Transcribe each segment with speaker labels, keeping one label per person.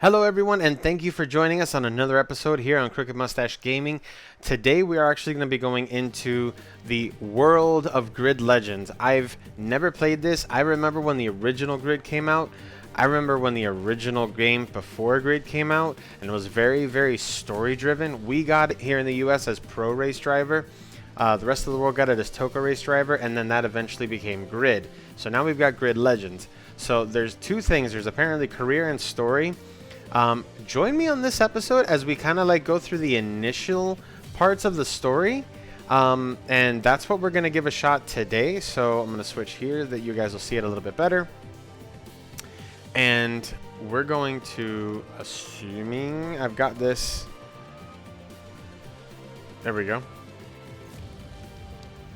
Speaker 1: Hello everyone, and thank you for joining us on another episode here on Crooked Mustache Gaming. Today we are actually going to be going into the world of Grid Legends. I've never played this. I remember when the original Grid came out. I remember when the original game before Grid came out, and it was very, very story driven. We got it here in the US as Pro Race Driver. The rest of the world got it as Toka Race Driver, and then that eventually became Grid. So now we've got Grid Legends. So there's two things. There's apparently career and story. Join me on this episode as we kind of like go through the initial parts of the story. And that's what we're going to give a shot today. So I'm going to switch here that you guys will see it a little bit better. And we're going to, assuming I've got this. There we go.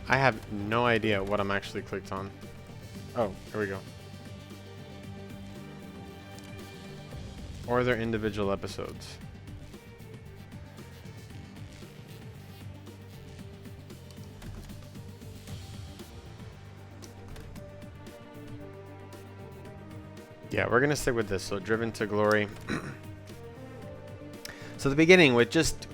Speaker 1: I have no idea what I'm actually clicked on. Oh, here we go. Or their individual episodes. Yeah, we're gonna stick with this. So, Driven to Glory. So, the beginning with just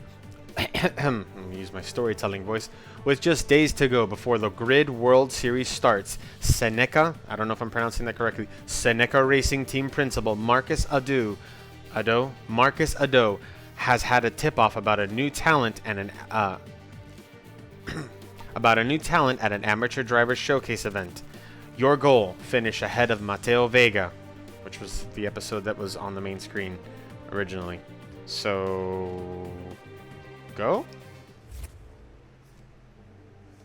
Speaker 1: let me use my storytelling voice. With just days to go before the Grid World Series starts, Seneca, I don't know if I'm pronouncing that correctly, Seneca Racing Team Principal Marcus Ado has had a tip-off about a new talent and an at an amateur driver showcase event. Your goal: finish ahead of Mateo Vega, which was the episode that was on the main screen originally. So, go.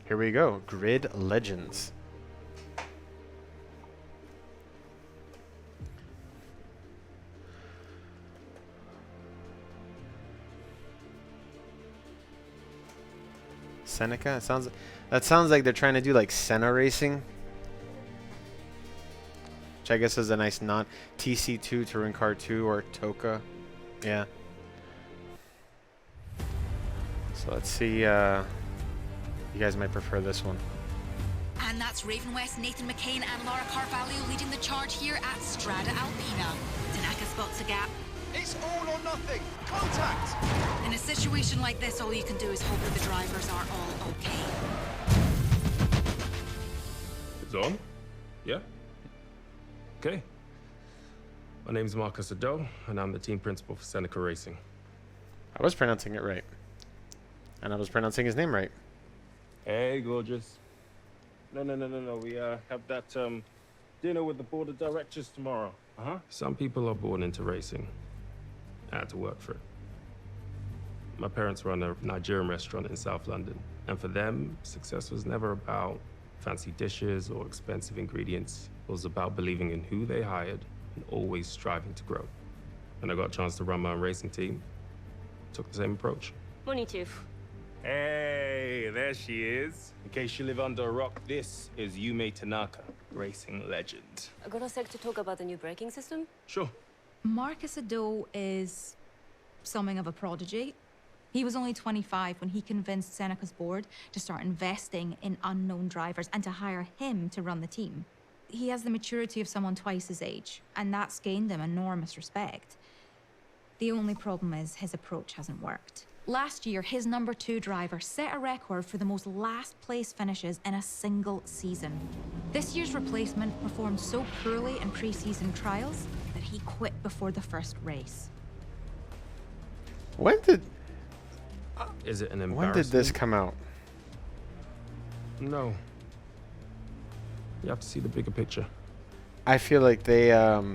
Speaker 1: Here we go. Grid Legends. Seneca. That sounds like they're trying to do like Senna racing, which I guess is a nice nod. TC2, Touring Car 2, or Toka. Yeah. So let's see. You guys might prefer this one.
Speaker 2: And that's Raven West, Nathan McCain, and Laura Carvalho leading the charge here at Strada Alpina. Tanaka spots a gap.
Speaker 3: It's all or nothing. Contact!
Speaker 2: In a situation like this, all you can do is hope that the drivers are all okay.
Speaker 4: It's on? Yeah? Okay. My name's Marcus Ado, and I'm the team principal for Seneca Racing.
Speaker 1: I was pronouncing it right. And I was pronouncing his name right.
Speaker 4: Hey, gorgeous. No. We have that dinner with the board of directors tomorrow. Some people are born into racing. I had to work for it. My parents run a Nigerian restaurant in South London, and for them, success was never about fancy dishes or expensive ingredients. It was about believing in who they hired and always striving to grow. When I got a chance to run my own racing team, took the same approach.
Speaker 5: Money tooth.
Speaker 4: Hey, there she is. In case you live under a rock, this is Yume Tanaka, racing legend.
Speaker 5: I got a sec to talk about the new braking system.
Speaker 4: Sure.
Speaker 6: Marcus Ado is something of a prodigy. He was only 25 when he convinced Seneca's board to start investing in unknown drivers and to hire him to run the team. He has the maturity of someone twice his age, and that's gained him enormous respect. The only problem is his approach hasn't worked. Last year, his number 2 driver set a record for the most last place finishes in a single season. This year's replacement performed so poorly in pre-season trials that he quit before the first race.
Speaker 1: When did
Speaker 4: Is it an
Speaker 1: when
Speaker 4: embarrassment?
Speaker 1: did this come out?
Speaker 4: No. You have to see the bigger picture.
Speaker 1: I feel like they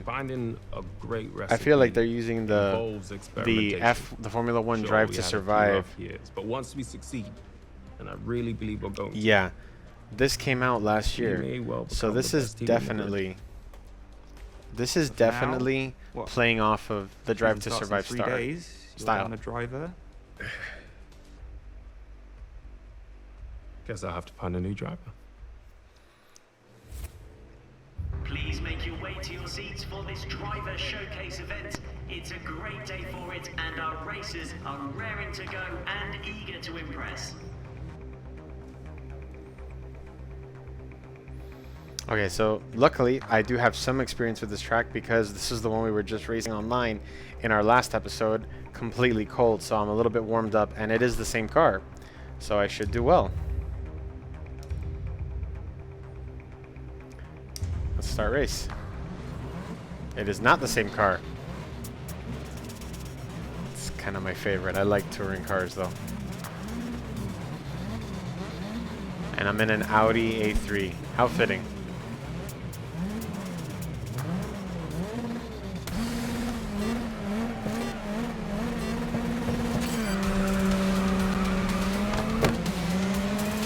Speaker 4: Finding a great recipe
Speaker 1: I feel like they're using
Speaker 4: involves
Speaker 1: the
Speaker 4: experimentation.
Speaker 1: the Formula 1
Speaker 4: Sure,
Speaker 1: Drive
Speaker 4: we
Speaker 1: to
Speaker 4: had a few
Speaker 1: Survive.
Speaker 4: rough years, but once we succeed, and I really believe we're going to,
Speaker 1: Yeah. This came out last
Speaker 4: we
Speaker 1: year.
Speaker 4: may well
Speaker 1: So
Speaker 4: become
Speaker 1: this
Speaker 4: the
Speaker 1: is
Speaker 4: best team in the grid.
Speaker 1: definitely
Speaker 3: What?
Speaker 1: playing off of the Drive to
Speaker 3: Season
Speaker 1: Survive
Speaker 3: starts in 3
Speaker 1: star.
Speaker 3: days. You're
Speaker 1: style.
Speaker 3: down a driver.
Speaker 4: Guess I'll have to find a new driver.
Speaker 7: Please make your way to your seats for this driver showcase event. It's a great day for it, and our racers are raring to go and eager to impress.
Speaker 1: Okay, so luckily I do have some experience with this track because this is the one we were just racing online in our last episode, completely cold, so I'm a little bit warmed up, and it is the same car, so I should do well. Let's start race. It is not the same car. It's kind of my favorite. I like touring cars though. And I'm in an Audi A3. How fitting.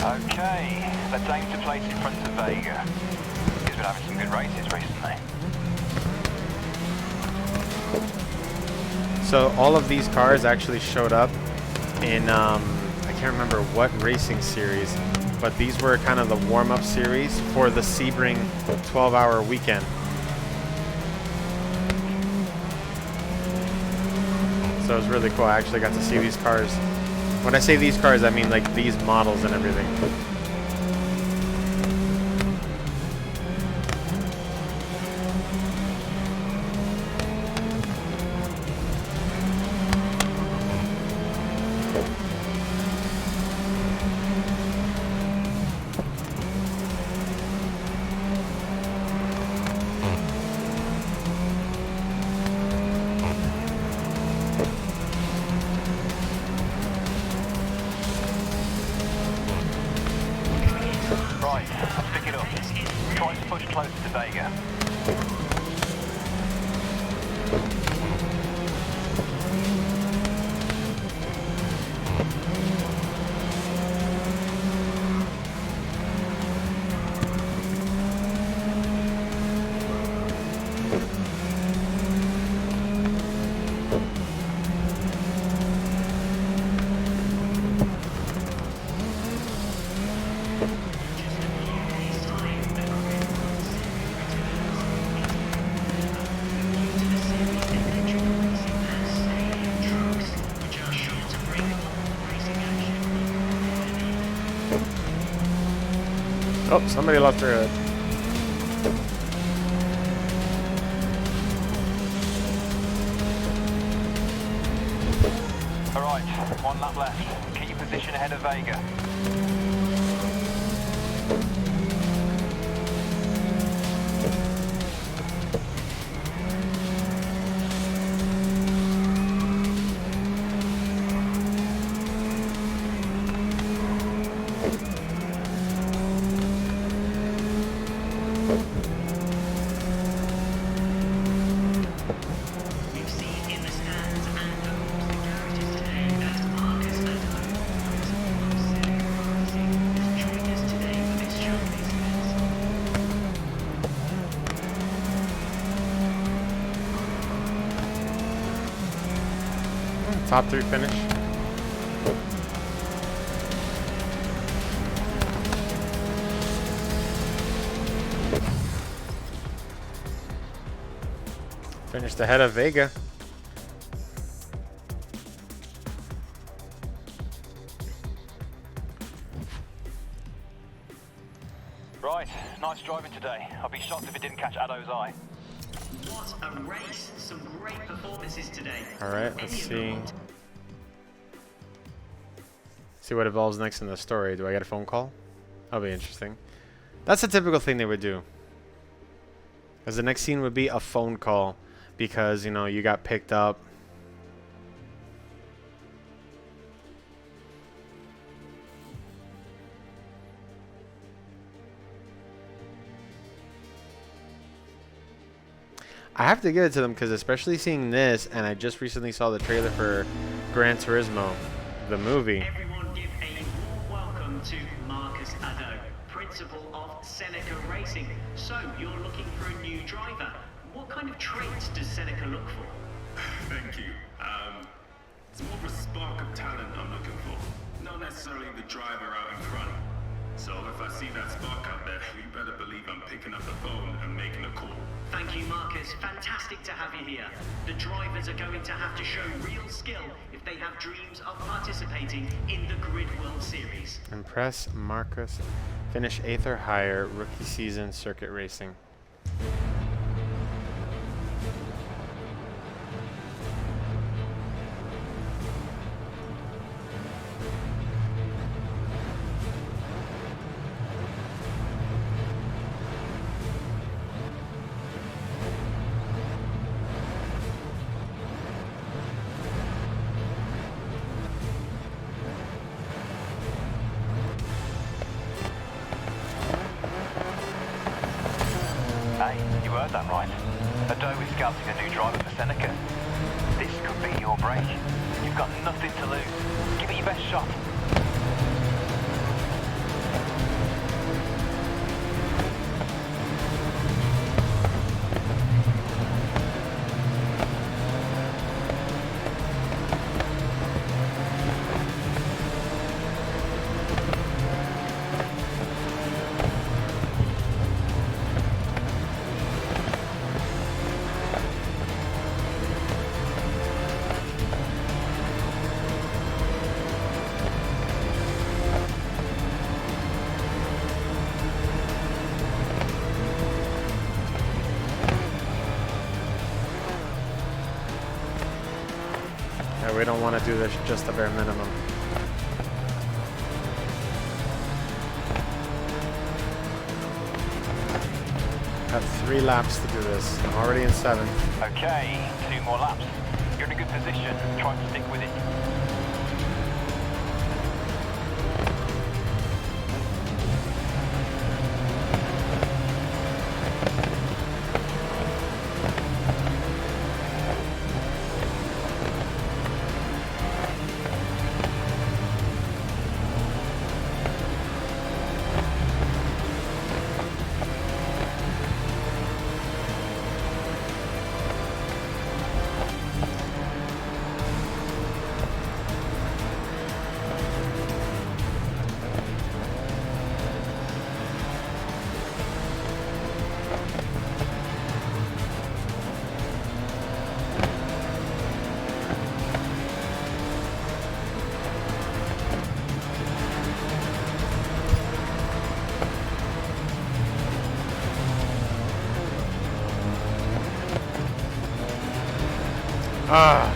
Speaker 8: Okay, let's aim to place in front of Vega. He's been having some good races recently.
Speaker 1: So all of these cars actually showed up in, I can't remember what racing series, but these were kind of the warm-up series for the Sebring 12-hour weekend. So it was really cool. I actually got to see these cars. When I say these cars, I mean like these models and everything.
Speaker 8: Right, let's pick it up. Try to push closer to Vega.
Speaker 1: Oh, somebody left her hood.
Speaker 8: Alright, one lap left. Keep your position ahead of Vega.
Speaker 7: We've seen in the stands and amongst the garages today that Marcus Addo has joined us today for this showcase event.
Speaker 1: Top 3 finish. Finished ahead of Vega.
Speaker 8: Right, nice driving today. I'd be shocked if it didn't catch Addo's eye.
Speaker 7: What a race! Some great performances today.
Speaker 1: All right, let's see. See what evolves next in the story. Do I get a phone call? That'll be interesting. That's a typical thing they would do. As the next scene would be a phone call because, you know, you got picked up. I have to give it to them because especially seeing this, and I just recently saw the trailer for Gran Turismo, the movie.
Speaker 7: Everyone give a warm welcome to Marcus Addo, principal of Seneca Racing. So, you're looking for a new driver. What kind of traits does Seneca look for?
Speaker 4: Thank you. It's more of a spark of talent I'm looking for. Not necessarily the driver out in front. So if I see that spark out there, you better believe I'm picking up the phone and making a call.
Speaker 7: Thank you, Marcus. Fantastic to have you here. The drivers are going to have to show real skill if they have dreams of participating in the Grid World Series.
Speaker 1: Impress Marcus Finish 8th or higher, rookie season, circuit racing.
Speaker 8: Hey, you heard that right. Ado is scouting a new driver for Seneca. This could be your break. You've got nothing to lose. Give it your best shot.
Speaker 1: Yeah, we don't want to do this just a bare minimum. Got 3 laps to do this. I'm already in 7th.
Speaker 8: Okay, 2 more laps. You're in a good position. Try to stick with it.
Speaker 1: Ah.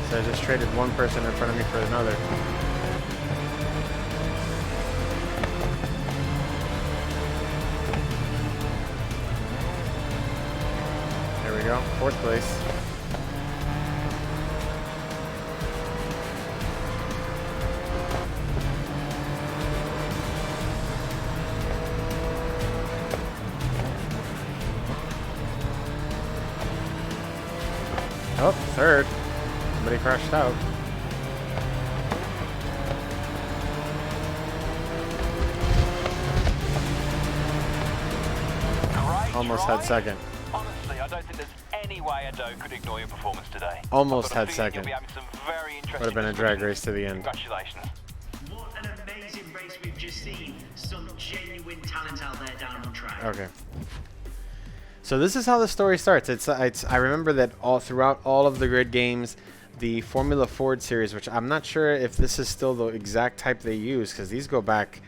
Speaker 1: So I just traded one person in front of me for another. There we go, 4th place. Oh, 3rd. Somebody crashed out.
Speaker 8: Great
Speaker 1: Almost
Speaker 8: try.
Speaker 1: had 2nd.
Speaker 8: Honestly, I don't think there's any way Ado could ignore your performance today.
Speaker 1: Almost
Speaker 8: I've got a
Speaker 1: had
Speaker 8: feeling
Speaker 1: 2nd.
Speaker 8: You'll be having some very interesting
Speaker 1: Would have been a drag
Speaker 8: discussions.
Speaker 1: race to the end.
Speaker 8: Congratulations.
Speaker 7: What an amazing race we've just seen. Some genuine talent out there down on track.
Speaker 1: Okay. So this is how the story starts. It's I remember that all throughout all of the grid games, the Formula Ford series, which I'm not sure if this is still the exact type they use, because these go back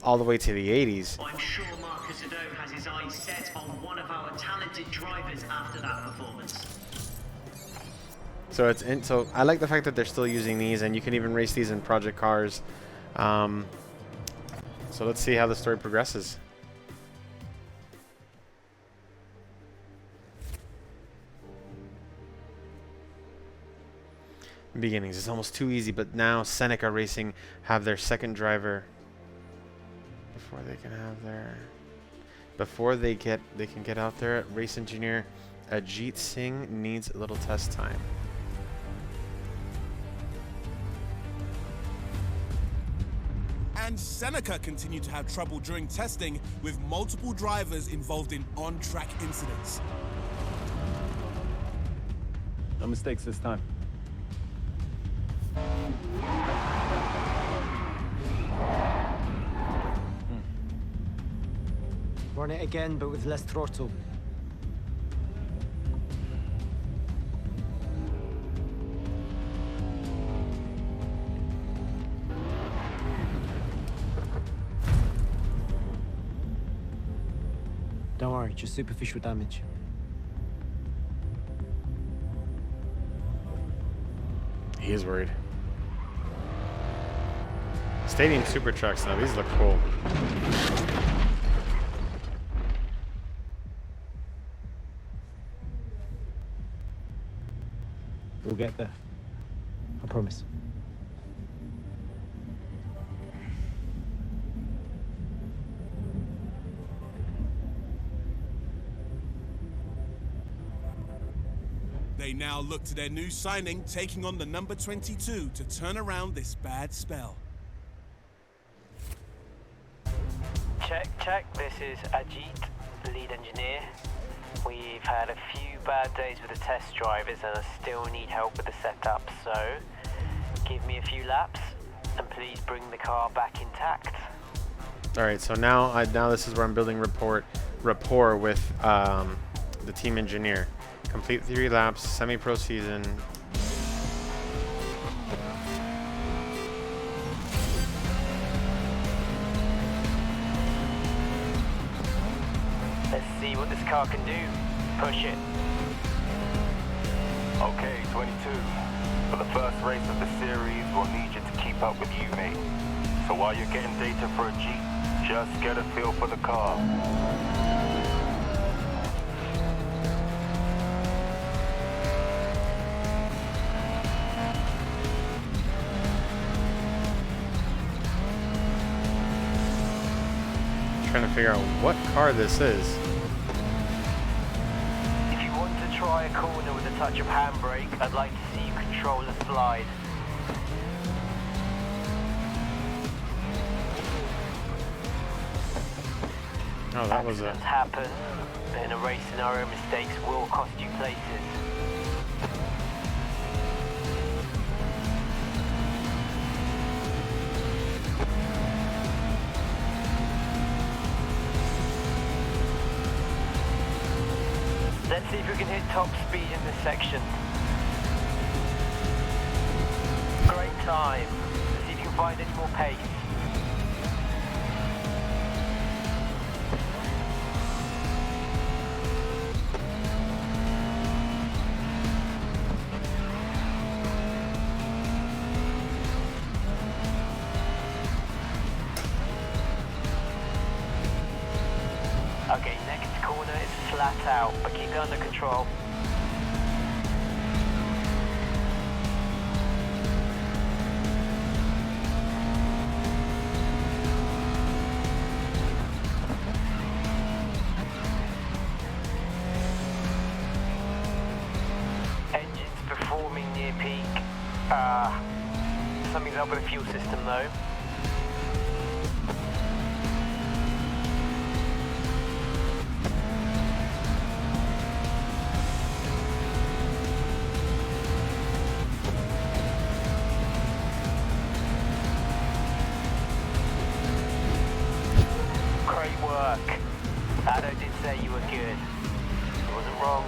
Speaker 1: all the way to the 80s.
Speaker 7: I'm sure Marcus Ado has his eyes set on one of our talented drivers after that performance.
Speaker 1: So so I like the fact that they're still using these, and you can even race these in project cars. So let's see how the story progresses. Beginnings. It's almost too easy, but now Seneca Racing have their 2nd driver before they can have their they can get out there. Race engineer Ajit Singh needs a little test time.
Speaker 3: And Seneca continued to have trouble during testing, with multiple drivers involved in on-track incidents.
Speaker 9: No mistakes this time.
Speaker 10: Run it again, but with less throttle. Don't worry, just superficial damage.
Speaker 1: He is worried. Stadium super trucks now. These look cool.
Speaker 10: We'll get there. I promise.
Speaker 3: They now look to their new signing, taking on the number 22 to turn around this bad spell.
Speaker 8: Check. This is Ajit, lead engineer. We've had a few bad days with the test drivers and I still need help with the setup, so give me a few laps and please bring the car back intact.
Speaker 1: Alright, so now this is where I'm building rapport with the team engineer. Complete 3 laps, semi-pro season.
Speaker 8: Let's see what this car can do. Push it.
Speaker 11: Okay, 22. For the first race of the series, we'll need you to keep up with you, mate. So while you're getting data for a Jeep, just get a feel for the car.
Speaker 1: Trying to figure out what car this is.
Speaker 8: If you want to try a corner with a touch of handbrake, I'd like to see you control the slide.
Speaker 1: Oh, that was
Speaker 8: Accidents happen. In a race scenario, mistakes will cost you places. Let's see if we can hit top speed in this section. Great time. Let's see if you can find any more pace. Okay, next corner is flat out, but keep it under control. Engine's performing near peak. Something's up with the fuel system though. Great work. Ado did say you were good. He wasn't wrong.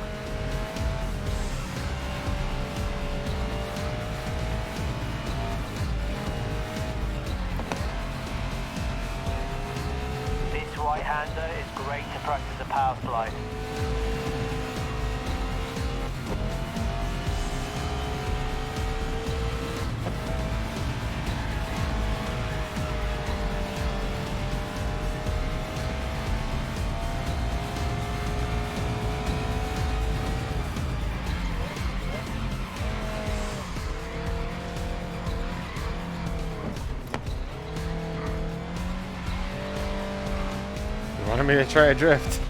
Speaker 8: This right-hander is great to practice a power slide.
Speaker 1: You wanted me to try a drift.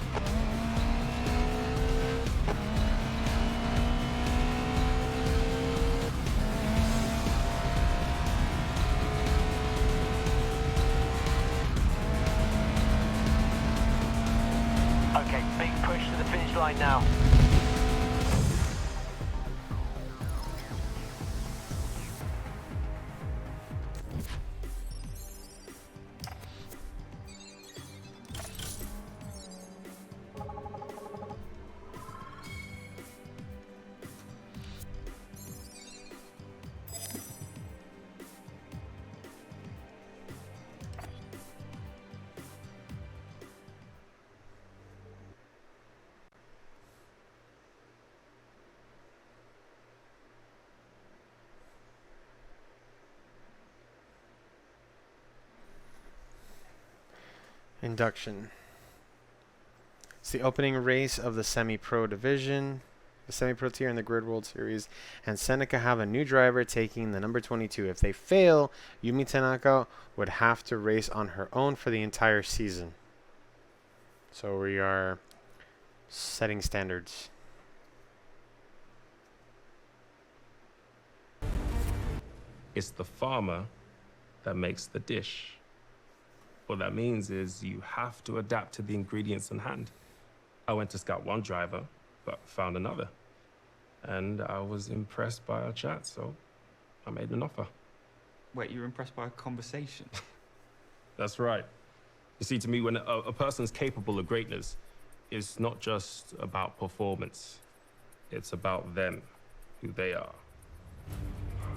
Speaker 8: Okay, big push to the finish line now.
Speaker 1: Induction. It's the opening race of the semi-pro division, the semi-pro tier in the Grid World Series, and Seneca have a new driver taking the number 22. If they fail, Yumi Tanaka would have to race on her own for the entire season. So we are setting standards.
Speaker 4: It's the farmer that makes the dish. What that means is you have to adapt to the ingredients in hand. I went to scout one driver, but found another. And I was impressed by our chat, so I made an offer.
Speaker 12: Wait, you were impressed by a conversation?
Speaker 4: That's right. You see, to me, when a person's capable of greatness, it's not just about performance. It's about them, who they are.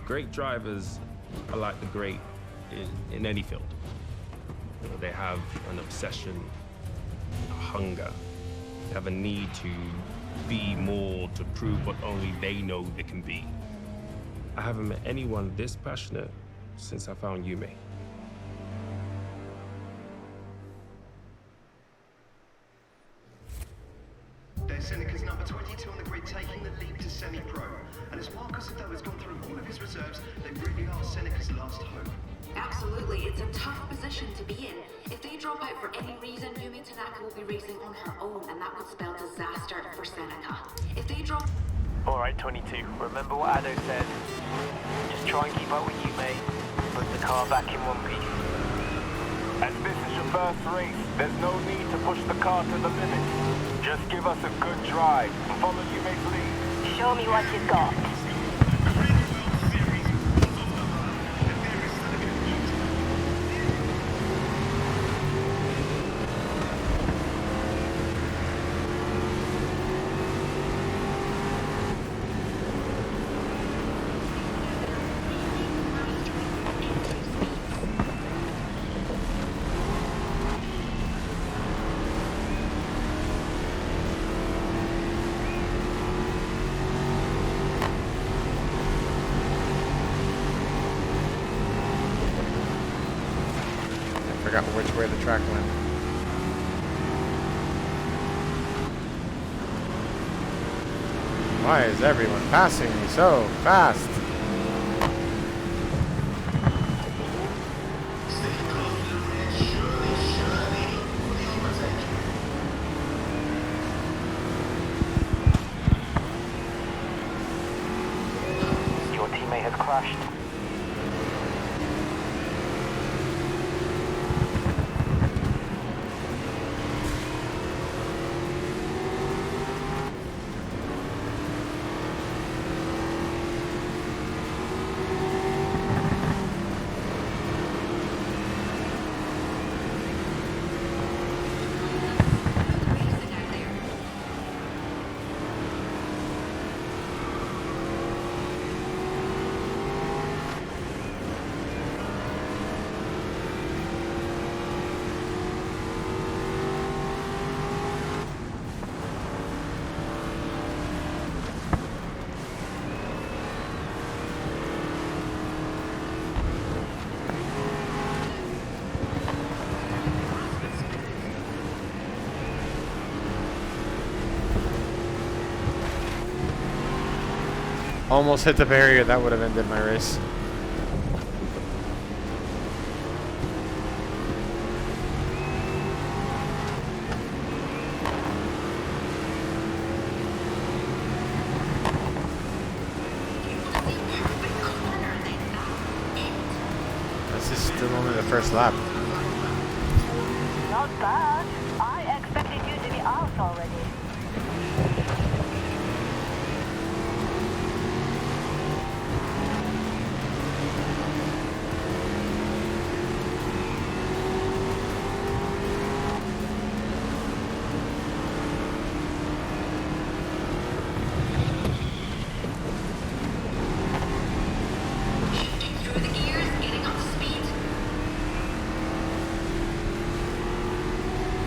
Speaker 4: Great drivers are like the great in any field. You know, they have an obsession, a hunger. They have a need to be more, to prove what only they know they can be. I haven't met anyone this passionate since I found Yumi.
Speaker 7: There's Seneca's number 22 on the grid taking the lead to semi-pro. And as Marcus Ado has gone through all of his reserves, they really are Seneca's last hope.
Speaker 2: Absolutely, it's a tough position to be in. If they drop out for any reason, Yumi Tanaka will be racing on her own, and that would spell disaster for Seneca. If they drop...
Speaker 8: Alright, 22. Remember what Ado said. Just try and keep up with you, mate. Put the car back in one piece.
Speaker 11: As this is your first race, there's no need to push the car to the limit. Just give us a good drive and follow Yumi's lead.
Speaker 5: Show me what you've got.
Speaker 1: Forgot which way the track went. Why is everyone passing me so fast?
Speaker 8: Your teammate has crashed.
Speaker 1: Almost hit the barrier. That would have ended my race. This is still only the first lap.
Speaker 5: Not bad. I expected you to be out already.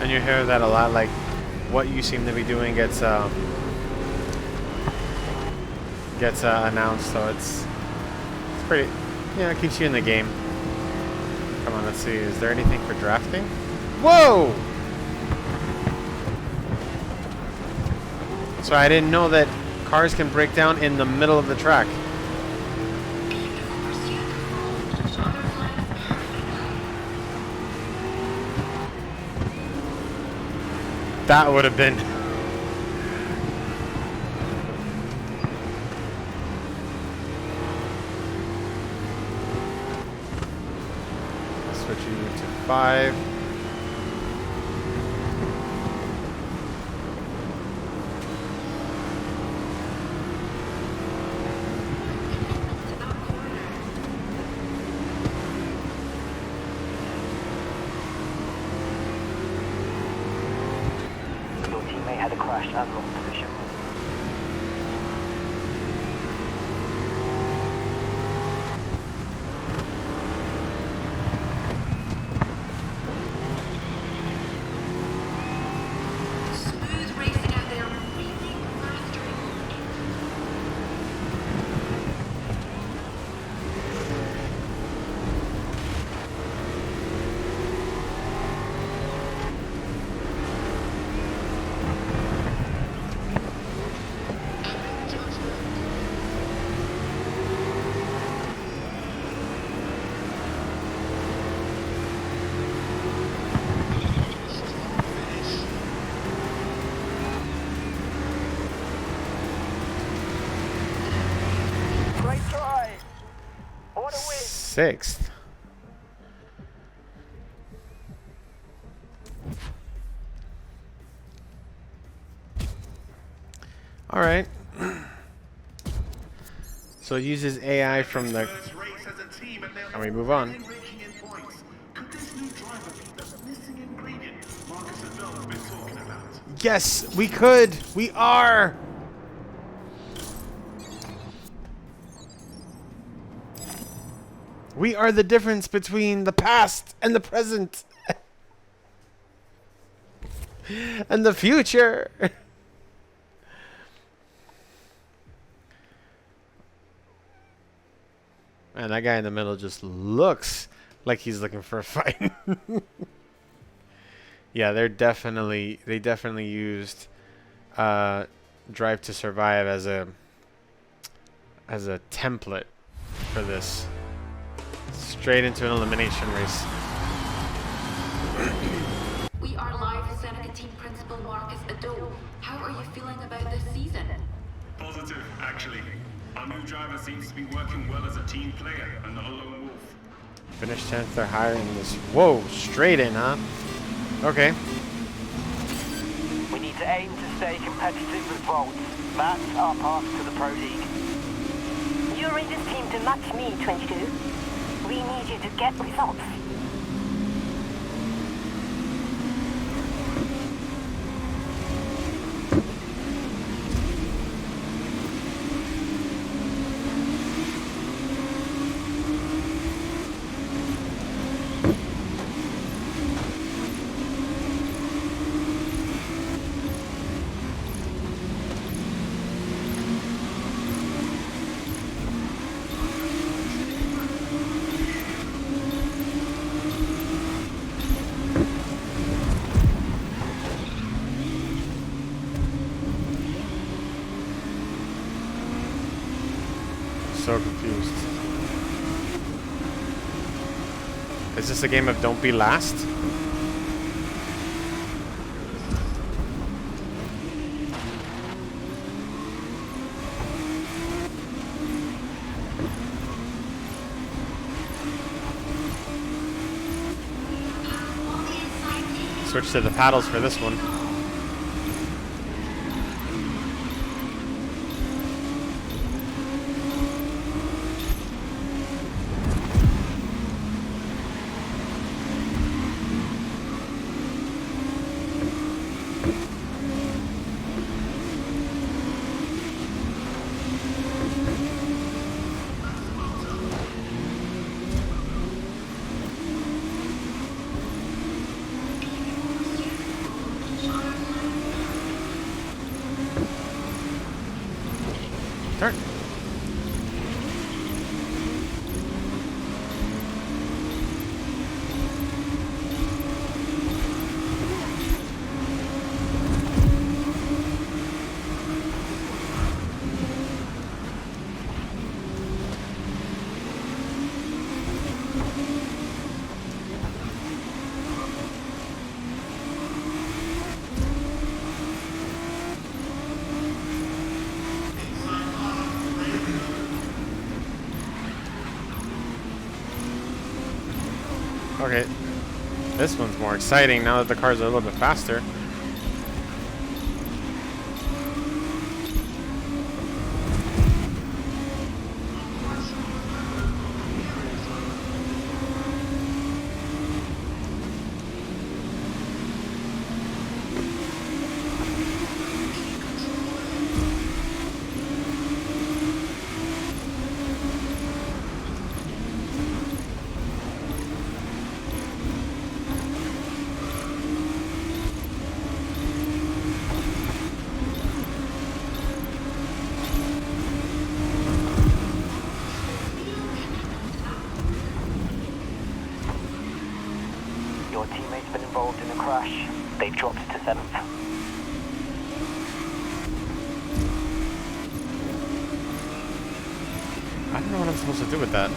Speaker 1: And you hear that a lot, like what you seem to be doing gets announced, so it's pretty, you know, it keeps you in the game. Come on, let's see, is there anything for drafting? Whoa! So I didn't know that cars can break down in the middle of the track. That would have been... Switching to 5.
Speaker 8: Your teammate had a crash and lost position.
Speaker 2: Smooth racing out there, really mastering.
Speaker 8: Great try! What a win!
Speaker 1: 6th. All right. So it uses AI from the... And we move on. Yes, we could. We are. We are the difference between the past and the present. And the future. Man, that guy in the middle just looks like he's looking for a fight. Yeah, they definitely used Drive to Survive as a template for this. Straight into an elimination race.
Speaker 2: We are live with Seneca team principal Marcus Ado. How are you feeling about this season?
Speaker 4: Positive, actually. Our new driver seems to be working well as a team player and not a lone wolf.
Speaker 1: Finish 10th or higher in this. Whoa, straight in, huh? Okay.
Speaker 8: We need to aim to stay competitive with Volt. That's our path to the Pro League.
Speaker 5: You're in this team to match me, 22. We need you to get results.
Speaker 1: So confused. Is this a game of don't be last? Switch to the paddles for this one. Okay. This one's more exciting now that the cars are a little bit faster.
Speaker 8: Your teammate's been involved in a crash. They've dropped to 7th.
Speaker 1: I don't know what I'm supposed to do with that.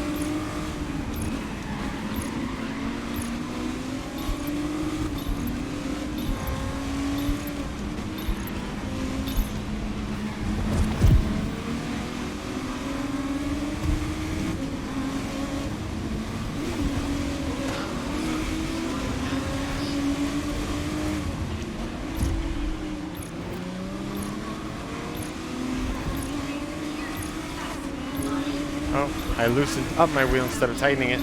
Speaker 1: Oh, I loosened up my wheel instead of tightening it.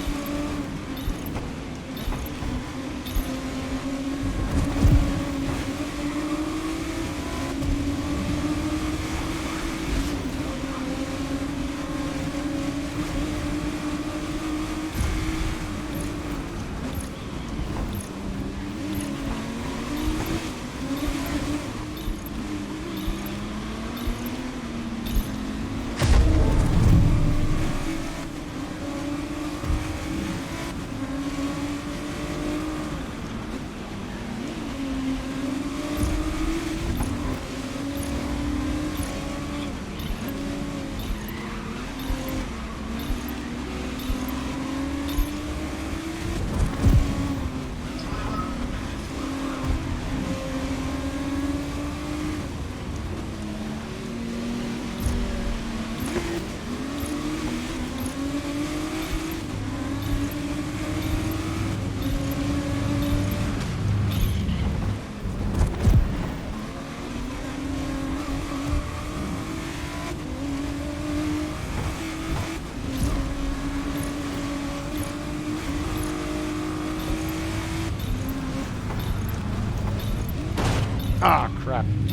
Speaker 1: Ah, crap.
Speaker 2: And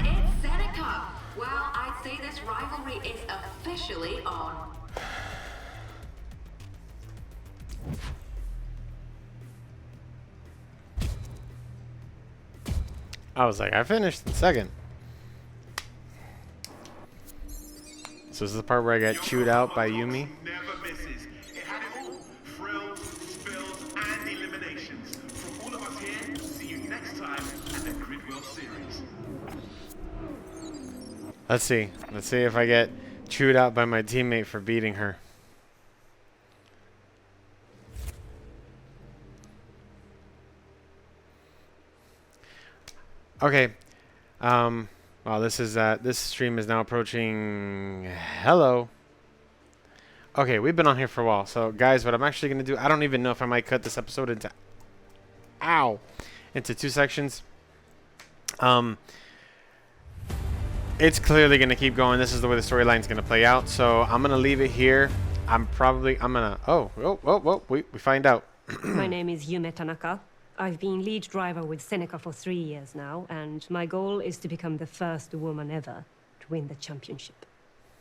Speaker 2: it's Seneca. Well, I'd say this rivalry is officially on.
Speaker 1: I was like, I finished in second. So this is the part where I got chewed out by Yumi.
Speaker 13: Never misses. It had it all. Thrills, spills, and eliminations. From all of us here, see you next time at the Gridwell series.
Speaker 1: Let's see. Let's see if I get chewed out by my teammate for beating her. Okay. Wow, this stream is now approaching. Hello. Okay, we've been on here for a while. So, guys, what I'm actually going to do, I don't even know if I might cut this episode into into 2 sections. It's clearly going to keep going. This is the way the storyline is going to play out. So, I'm going to leave it here. I'm going to we find out.
Speaker 14: My name is Yume Tanaka. I've been lead driver with Seneca for 3 years now, and my goal is to become the first woman ever to win the championship.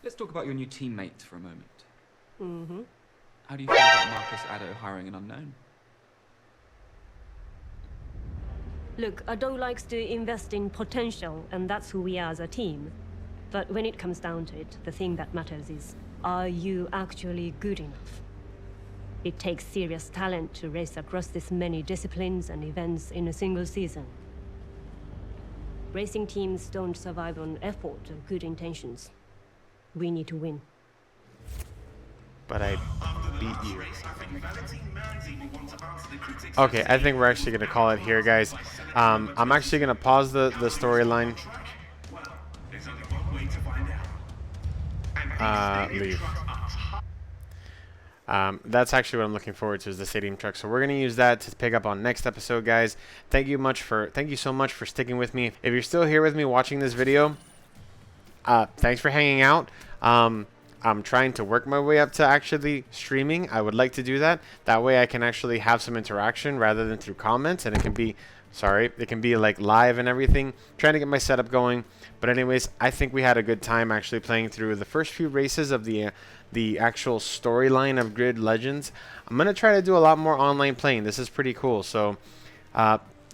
Speaker 12: Let's talk about your new teammate for a moment.
Speaker 14: Mm-hmm.
Speaker 12: How do you feel about Marcus Addo hiring an unknown?
Speaker 14: Look, Addo likes to invest in potential, and that's who we are as a team. But when it comes down to it, the thing that matters is, are you actually good enough? It takes serious talent to race across this many disciplines and events in a single season. Racing teams don't survive on effort or good intentions. We need to win.
Speaker 1: But I beat you. Okay, I think we're actually going to call it here, guys. I'm actually going to pause the storyline. Leave. That's actually what I'm looking forward to, is the stadium truck. So we're going to use that to pick up on next episode, guys. Thank you so much for sticking with me. If you're still here with me watching this video, thanks for hanging out. I'm trying to work my way up to actually streaming. I would like to do that. That way I can actually have some interaction rather than through comments, and it can be, it can be like live and everything. Trying to get my setup going. But anyways, I think we had a good time actually playing through the first few races of the actual storyline of Grid Legends. I'm going to try to do a lot more online playing. This is pretty cool. So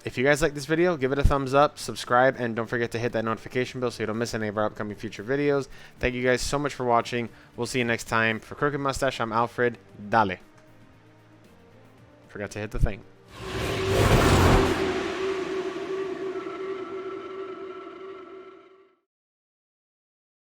Speaker 1: if you guys like this video, give it a thumbs up, subscribe, and don't forget to hit that notification bell so you don't miss any of our upcoming future videos. Thank you guys so much for watching. We'll see you next time. For Crooked Mustache, I'm Alfred. Dale. Forgot to hit the thing.